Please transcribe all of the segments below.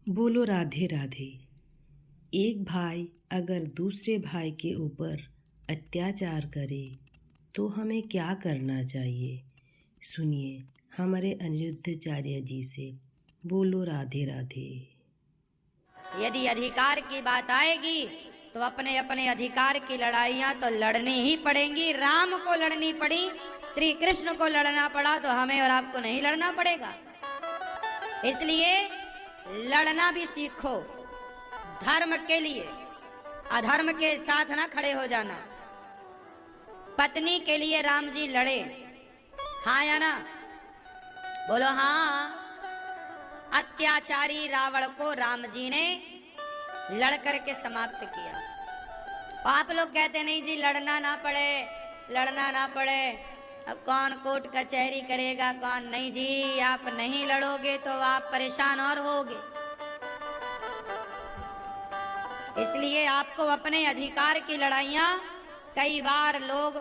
बोलो राधे राधे। एक भाई अगर दूसरे भाई के ऊपर अत्याचार करे तो हमें क्या करना चाहिए? सुनिए हमारे अनिरुद्धाचार्य जी से। बोलो राधे राधे। यदि अधिकार की बात आएगी तो अपने अपने अधिकार की लड़ाइयां तो लड़नी ही पड़ेंगी। राम को लड़नी पड़ी, श्री कृष्ण को लड़ना पड़ा, तो हमें और आपको नहीं लड़ना पड़ेगा। इसलिए लड़ना भी सीखो, धर्म के लिए। अधर्म के साथ ना खड़े हो जाना। पत्नी के लिए राम जी लड़े, हाँ या ना? बोलो हाँ। अत्याचारी रावण को राम जी ने लड़ करके समाप्त किया। आप लोग कहते नहीं जी लड़ना ना पड़े, लड़ना ना पड़े, अब कौन कोर्ट कचहरी करेगा, कौन नहीं। जी आप नहीं लड़ोगे तो आप परेशान और होगे। इसलिए आपको अपने अधिकार की लड़ाइयां, कई बार लोग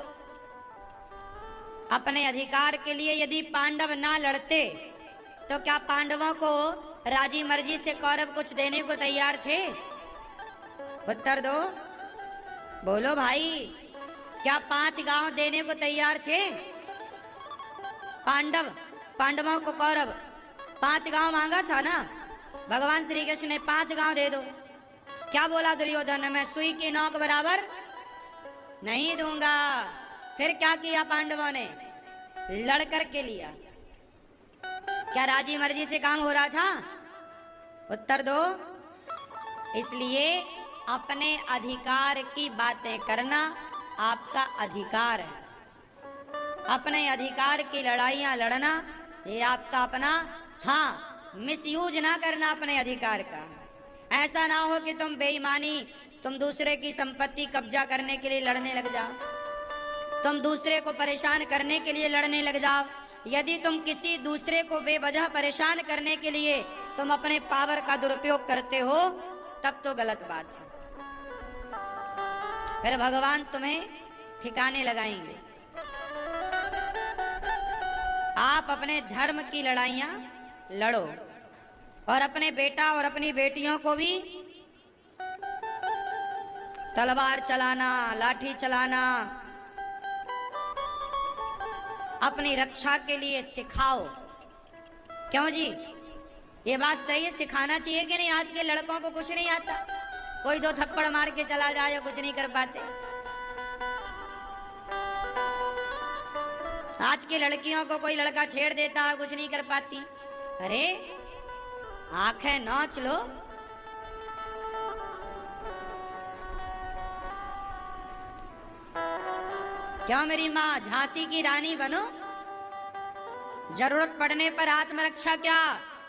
अपने अधिकार के लिए यदि पांडव ना लड़ते तो क्या पांडवों को राजी मर्जी से कौरव कुछ देने को तैयार थे? उत्तर दो, बोलो भाई। क्या 5 गांव देने को तैयार थे पांडवों को? कौरव 5 गांव मांगा था ना भगवान श्री कृष्ण ने, 5 गांव दे दो। क्या बोला दुर्योधन? मैं सुई की नोक बराबर नहीं दूंगा। फिर क्या किया पांडवों ने? लड़ कर के लिया। क्या राजी मर्जी से काम हो रहा था? उत्तर दो। इसलिए अपने अधिकार की बातें करना आपका अधिकार है। अपने अधिकार की लड़ाइयां लड़ना ये आपका अपना, हाँ, मिसयूज ना करना अपने अधिकार का। ऐसा ना हो कि तुम बेईमानी, तुम दूसरे की संपत्ति कब्जा करने के लिए लड़ने लग जाओ, तुम दूसरे को परेशान करने के लिए लड़ने लग जाओ। यदि तुम किसी दूसरे को बेवजह परेशान करने के लिए तुम अपने पावर का दुरुपयोग करते हो, तब तो गलत बात है। फिर भगवान तुम्हें ठिकाने लगाएंगे। आप अपने धर्म की लड़ाइयां लड़ो और अपने बेटा और अपनी बेटियों को भी तलवार चलाना, लाठी चलाना, अपनी रक्षा के लिए सिखाओ। क्यों जी? ये बात सही है, सिखाना चाहिए कि नहीं? आज के लड़कों को कुछ नहीं आता, कोई 2 थप्पड़ मार के चला जाए, कुछ नहीं कर पाते। आज की लड़कियों को कोई लड़का छेड़ देता है, कुछ नहीं कर पाती। अरे आंखें नोच लो। क्यों मेरी माँ, झांसी की रानी बनो। जरूरत पड़ने पर आत्मरक्षा क्या,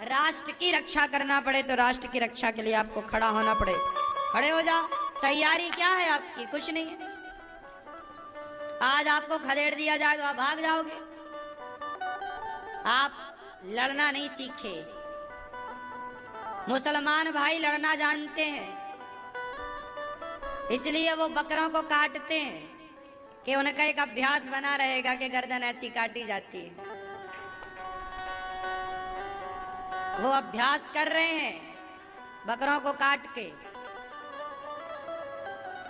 राष्ट्र की रक्षा करना पड़े तो राष्ट्र की रक्षा के लिए आपको खड़ा होना पड़े, खड़े हो जाओ। तैयारी क्या है आपकी? कुछ नहीं है। आज आपको खदेड़ दिया जाए तो आप भाग जाओगे। आप लड़ना नहीं सीखे। मुसलमान भाई लड़ना जानते हैं, इसलिए वो बकरों को काटते हैं कि उनका एक अभ्यास बना रहेगा कि गर्दन ऐसी काटी जाती है। वो अभ्यास कर रहे हैं बकरों को काट के।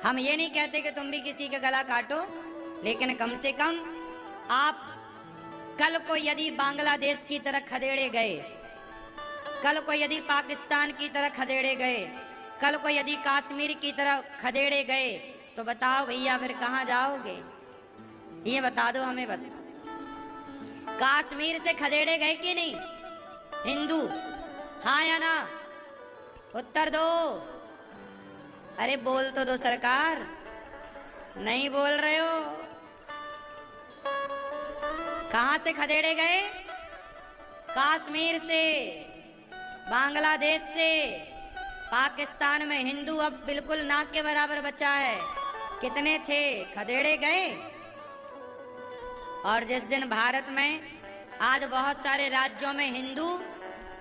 हम ये नहीं कहते कि तुम भी किसी का गला काटो, लेकिन कम से कम आप कल को यदि बांग्लादेश की तरह खदेड़े गए, कल को यदि पाकिस्तान की तरह खदेड़े गए, कल को यदि कश्मीर की तरह खदेड़े गए, तो बताओ भैया फिर कहाँ जाओगे? ये बता दो हमें बस। कश्मीर से खदेड़े गए कि नहीं हिंदू? हाँ या ना? उत्तर दो। अरे बोल तो दो सरकार, नहीं बोल रहे हो। कहां से खदेड़े गए? कश्मीर से, बांग्लादेश से। पाकिस्तान में हिंदू अब बिल्कुल नाक के बराबर बचा है। कितने थे खदेड़े गए। और जिस दिन भारत में आज बहुत सारे राज्यों में हिंदू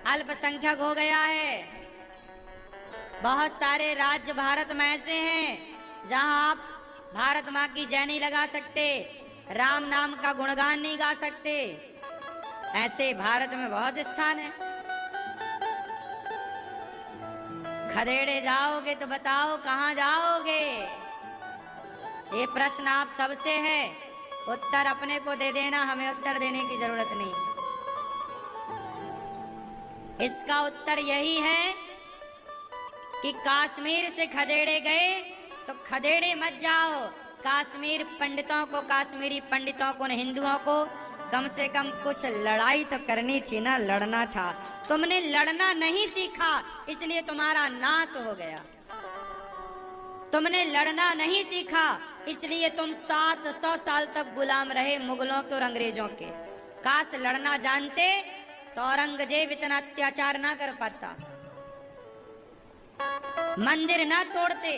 अल्पसंख्यक हो गया है, बहुत सारे राज्य भारत में ऐसे हैं जहां आप भारत माँ की जय नहीं लगा सकते, राम नाम का गुणगान नहीं गा सकते। ऐसे भारत में बहुत स्थान है। खदेड़े जाओगे तो बताओ कहाँ जाओगे? ये प्रश्न आप सबसे है, उत्तर अपने को दे देना, हमें उत्तर देने की जरूरत नहीं। इसका उत्तर यही है कि कश्मीर से खदेड़े गए तो खदेड़े मत जाओ। कश्मीर पंडितों को, कश्मीरी पंडितों को, हिंदुओं को कम से कम कुछ लड़ाई तो करनी थी ना, लड़ना था। तुमने लड़ना नहीं सीखा, इसलिए तुम्हारा नाश हो गया। तुमने लड़ना नहीं सीखा, इसलिए तुम 700 साल तक गुलाम रहे मुगलों के और अंग्रेजों के। काश लड़ना जानते तो औरंगजेब इतना अत्याचार ना कर पाता, मंदिर ना तोड़ते।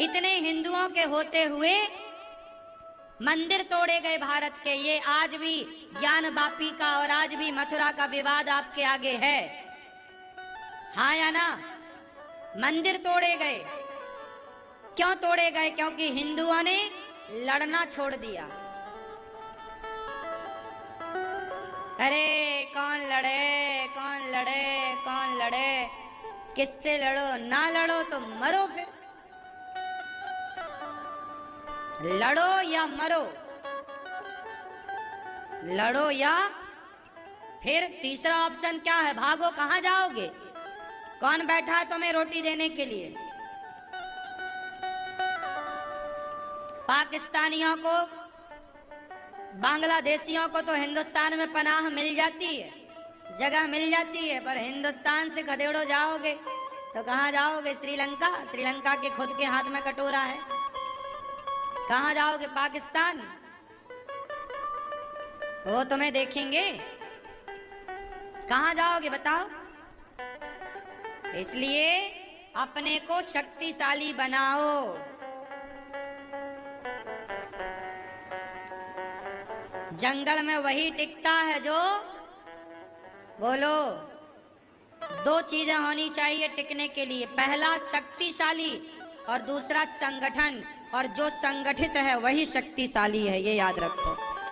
इतने हिंदुओं के होते हुए मंदिर तोड़े गए भारत के। ये आज भी ज्ञान वापी का और आज भी मथुरा का विवाद आपके आगे है, हाँ या ना? मंदिर तोड़े गए। क्यों तोड़े गए? क्योंकि हिंदुओं ने लड़ना छोड़ दिया। अरे कौन लड़े, कौन लड़े, कौन लड़े? किससे लड़ो? ना लड़ो तो मरो। फिर लड़ो या मरो, लड़ो या फिर तीसरा ऑप्शन क्या है? भागो। कहां जाओगे? कौन बैठा है तुम्हें रोटी देने के लिए? पाकिस्तानियों को, बांग्लादेशियों को तो हिंदुस्तान में पनाह मिल जाती है, जगह मिल जाती है, पर हिंदुस्तान से खदेड़ो जाओगे तो कहां जाओगे? श्रीलंका। श्रीलंका के खुद के हाथ में कटोरा है। कहां जाओगे? पाकिस्तान। वो तुम्हें देखेंगे। कहां जाओगे बताओ? इसलिए अपने को शक्तिशाली बनाओ। जंगल में वही टिकता है जो, बोलो, 2 चीजें होनी चाहिए टिकने के लिए। पहला शक्तिशाली और दूसरा संगठन। और जो संगठित है वही शक्तिशाली है, ये याद रखो।